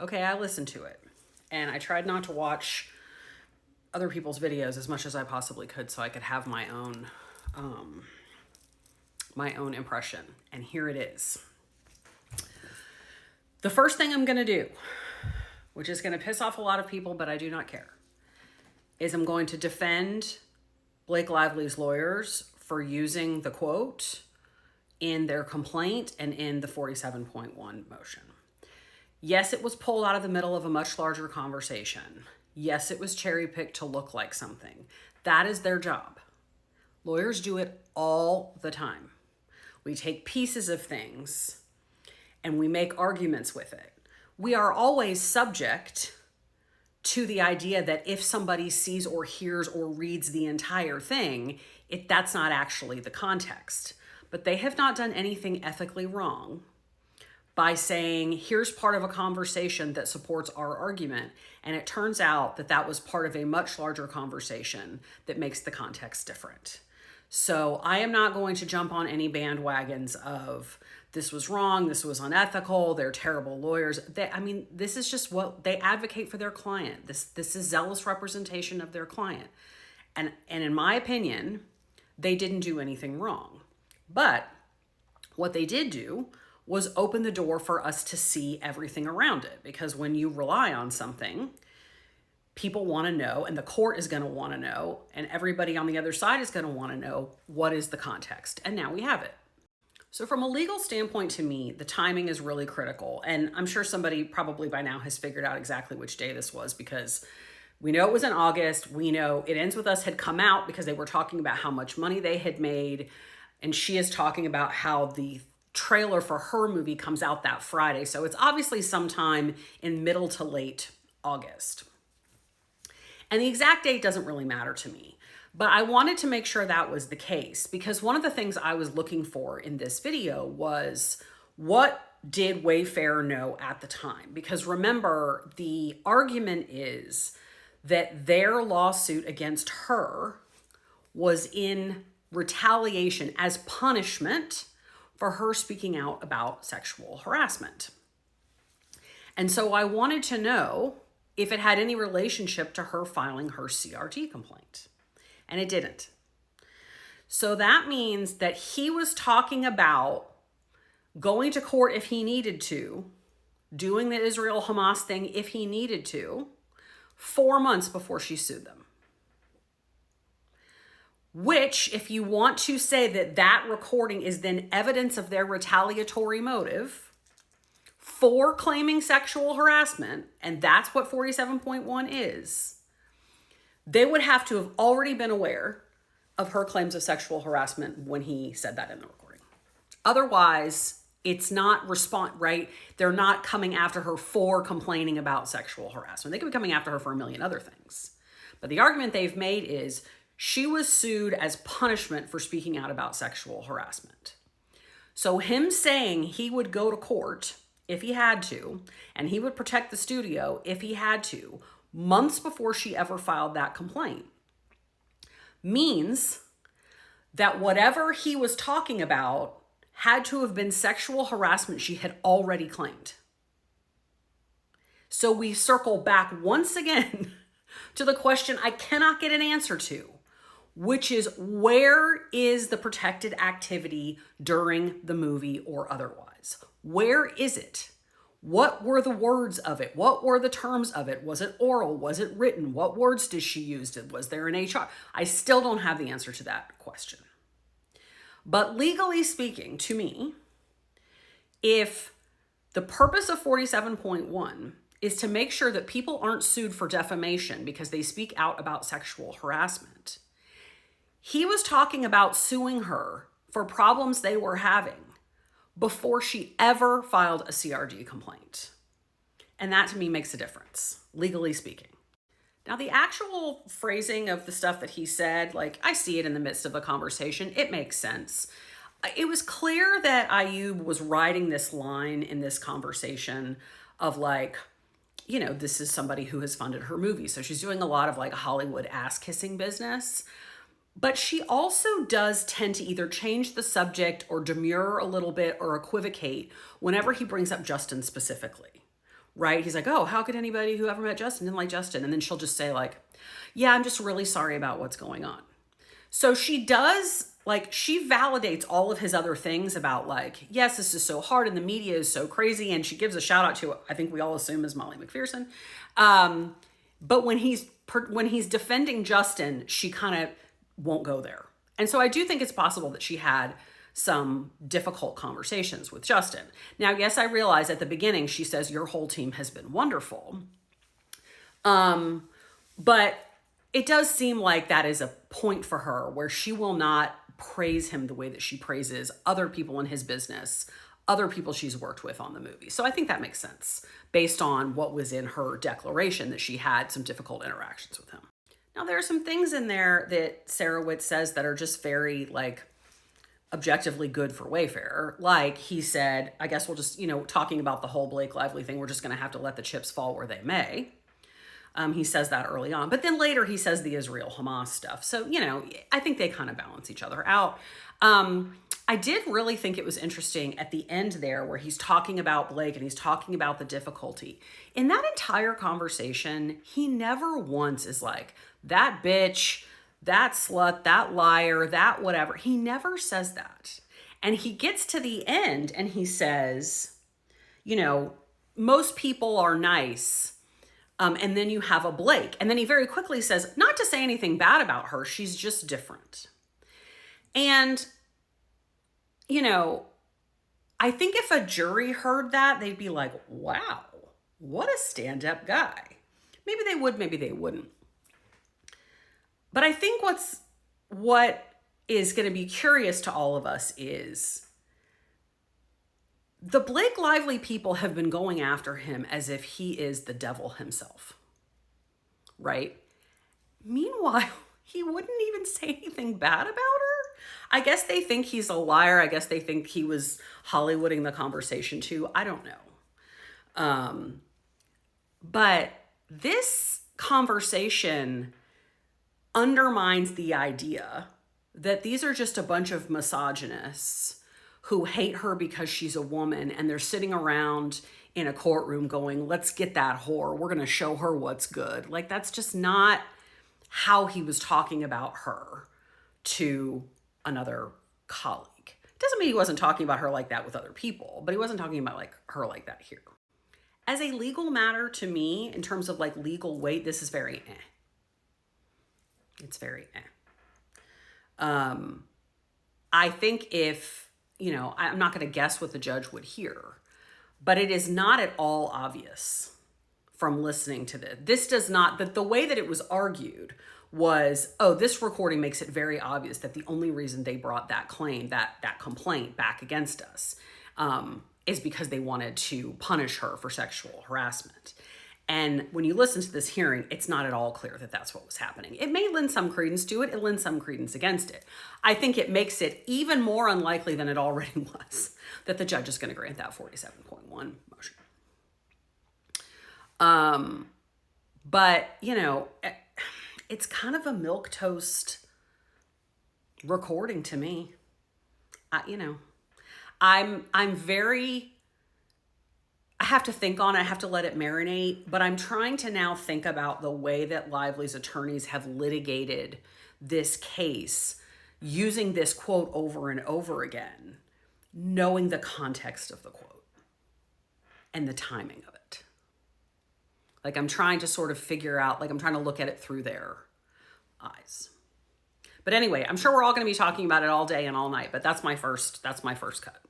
Okay, I listened to it. And I tried not to watch other people's videos as much as I possibly could so I could have my own impression. And here it is. The first thing I'm going to do, which is going to piss off a lot of people, but I do not care, is I'm going to defend Blake Lively's lawyers for using the quote in their complaint and in the 47.1 motion. Yes, it was pulled out of the middle of a much larger conversation. Yes, it was cherry-picked to look like something. That is their job. Lawyers do it all the time. We take pieces of things and we make arguments with it. We are always subject to the idea that if somebody sees or hears or reads the entire thing, that's not actually the context. But they have not done anything ethically wrong by saying, here's part of a conversation that supports our argument. And it turns out that that was part of a much larger conversation that makes the context different. So I am not going to jump on any bandwagons of this was wrong, this was unethical, they're terrible lawyers. This is just what they advocate for their client. This is zealous representation of their client. And in my opinion, they didn't do anything wrong. But what they did do was open the door for us to see everything around it. Because when you rely on something, people want to know, and the court is going to want to know, and everybody on the other side is going to want to know what is the context. And now we have it. So from a legal standpoint, to me, the timing is really critical. And I'm sure somebody probably by now has figured out exactly which day this was, because we know it was in August. We know It Ends With Us had come out because they were talking about how much money they had made. And she is talking about how the trailer for her movie comes out that Friday. So it's obviously sometime in middle to late August. And the exact date doesn't really matter to me. But I wanted to make sure that was the case, because one of the things I was looking for in this video was, what did Wayfair know at the time? Because remember, the argument is that their lawsuit against her was in retaliation as punishment for her speaking out about sexual harassment. And so I wanted to know if it had any relationship to her filing her CRT complaint. And it didn't. So that means that he was talking about going to court if he needed to, doing the Israel-Hamas thing if he needed to, 4 months before she sued them. Which, if you want to say that that recording is then evidence of their retaliatory motive for claiming sexual harassment, and that's what 47.1 is, they would have to have already been aware of her claims of sexual harassment when he said that in the recording. Otherwise, it's not right? They're not coming after her for complaining about sexual harassment. They could be coming after her for a million other things. But the argument they've made is she was sued as punishment for speaking out about sexual harassment. So him saying he would go to court if he had to, and he would protect the studio if he had to, months before she ever filed that complaint, means that whatever he was talking about had to have been sexual harassment she had already claimed. So we circle back once again to the question I cannot get an answer to, which is, where is the protected activity during the movie or otherwise? Where is it? What were the words of it? What were the terms of it? Was it oral? Was it written? What words did she use? Was there an HR? I still don't have the answer to that question. But legally speaking, to me, if the purpose of 47.1 is to make sure that people aren't sued for defamation because they speak out about sexual harassment, he was talking about suing her for problems they were having before she ever filed a CRD complaint. And that to me makes a difference, legally speaking. Now, the actual phrasing of the stuff that he said, I see it in the midst of a conversation. It makes sense. It was clear that Ayub was riding this line in this conversation of this is somebody who has funded her movie. So she's doing a lot of Hollywood ass kissing business. But she also does tend to either change the subject or demur a little bit or equivocate whenever he brings up Justin specifically. right? He's like, oh, how could anybody who ever met Justin didn't like Justin? And then she'll just say like, yeah, I'm just really sorry about what's going on. So she does, like, she validates all of his other things about like, yes, this is so hard and the media is so crazy. And she gives a shout out to, I think we all assume is Molly McPherson. But when he's defending Justin, she kind of won't go there. And so I do think it's possible that she had some difficult conversations with Justin. Now, yes, I realize at the beginning, she says, your whole team has been wonderful. But it does seem like that is a point for her where she will not praise him the way that she praises other people in his business, other people she's worked with on the movie. So I think that makes sense based on what was in her declaration that she had some difficult interactions with him. Now, there are some things in there that Sarah Witt says that are just very like objectively good for Wayfair. Like he said, I guess we'll just, talking about the whole Blake Lively thing, we're just going to have to let the chips fall where they may. He says that early on, but then later he says the Israel Hamas stuff. So, I think they kind of balance each other out. I did really think it was interesting at the end there where he's talking about Blake and he's talking about the difficulty. In that entire conversation, he never once is like, that bitch, that slut, that liar, that whatever. He never says that. And he gets to the end and he says, most people are nice. And then you have a Blake. And then he very quickly says, not to say anything bad about her, she's just different. And, I think if a jury heard that, they'd be like, wow, what a stand-up guy. Maybe they would, maybe they wouldn't. But I think what is going to be curious to all of us is the Blake Lively people have been going after him as if he is the devil himself, right? Meanwhile, he wouldn't even say anything bad about her. I guess they think he's a liar. I guess they think he was Hollywooding the conversation too. I don't know. But this conversation undermines the idea that these are just a bunch of misogynists who hate her because she's a woman and they're sitting around in a courtroom going, let's get that whore. We're going to show her what's good. Like, that's just not how he was talking about her to another colleague. Doesn't mean he wasn't talking about her like that with other people, but he wasn't talking about like her like that here. As a legal matter to me, in terms of like legal weight, this is very It's very I think if, I'm not going to guess what the judge would hear, but it is not at all obvious from listening to this. This does not, that the way that it was argued was, oh, this recording makes it very obvious that the only reason they brought that claim, that complaint back against us, is because they wanted to punish her for sexual harassment. And when you listen to this hearing, it's not at all clear that that's what was happening. It may lend some credence to it. It lends some credence against it. I think it makes it even more unlikely than it already was that the judge is going to grant that 47.1 motion. But, it's kind of a milquetoast recording to me. I have to think on it. I have to let it marinate, but I'm trying to now think about the way that Lively's attorneys have litigated this case using this quote over and over again, knowing the context of the quote and the timing of it. Like, I'm trying to sort of figure out, I'm trying to look at it through their eyes. But anyway, I'm sure we're all going to be talking about it all day and all night, but that's my first cut.